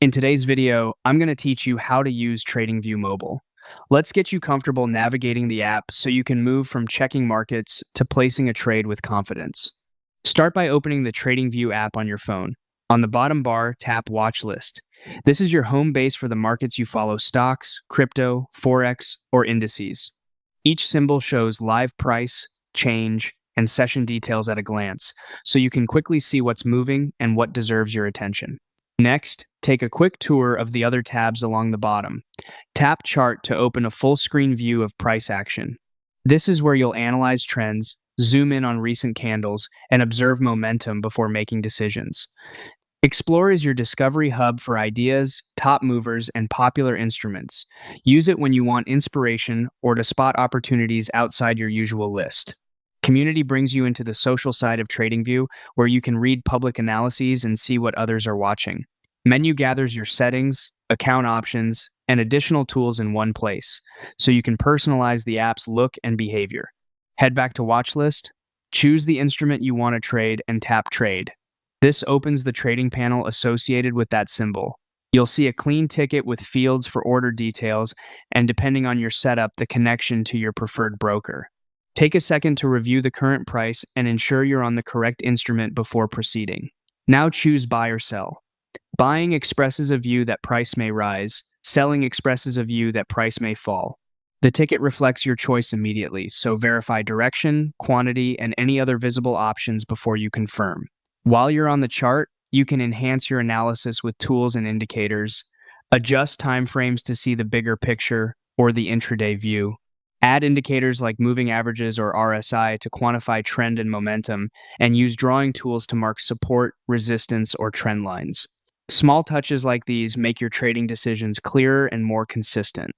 In today's video, I'm going to teach you how to use TradingView Mobile. Let's get you comfortable navigating the app so you can move from checking markets to placing a trade with confidence. Start by opening the TradingView app on your phone. On the bottom bar, tap Watchlist. This is your home base for the markets you follow: stocks, crypto, forex, or indices. Each symbol shows live price, change, and session details at a glance, so you can quickly see what's moving and what deserves your attention. Next, take a quick tour of the other tabs along the bottom. Tap Chart to open a full-screen view of price action. This is where you'll analyze trends, zoom in on recent candles, and observe momentum before making decisions. Explore is your discovery hub for ideas, top movers, and popular instruments. Use it when you want inspiration or to spot opportunities outside your usual list. Community brings you into the social side of TradingView, where you can read public analyses and see what others are watching. Menu gathers your settings, account options, and additional tools in one place, so you can personalize the app's look and behavior. Head back to Watchlist, choose the instrument you want to trade, and tap Trade. This opens the trading panel associated with that symbol. You'll see a clean ticket with fields for order details, and depending on your setup, the connection to your preferred broker. Take a second to review the current price and ensure you're on the correct instrument before proceeding. Now choose Buy or Sell. Buying expresses a view that price may rise. Selling expresses a view that price may fall. The ticket reflects your choice immediately, so verify direction, quantity, and any other visible options before you confirm. While you're on the chart, you can enhance your analysis with tools and indicators, adjust timeframes to see the bigger picture or the intraday view. Add indicators like moving averages or RSI to quantify trend and momentum, and use drawing tools to mark support, resistance, or trend lines. Small touches like these make your trading decisions clearer and more consistent.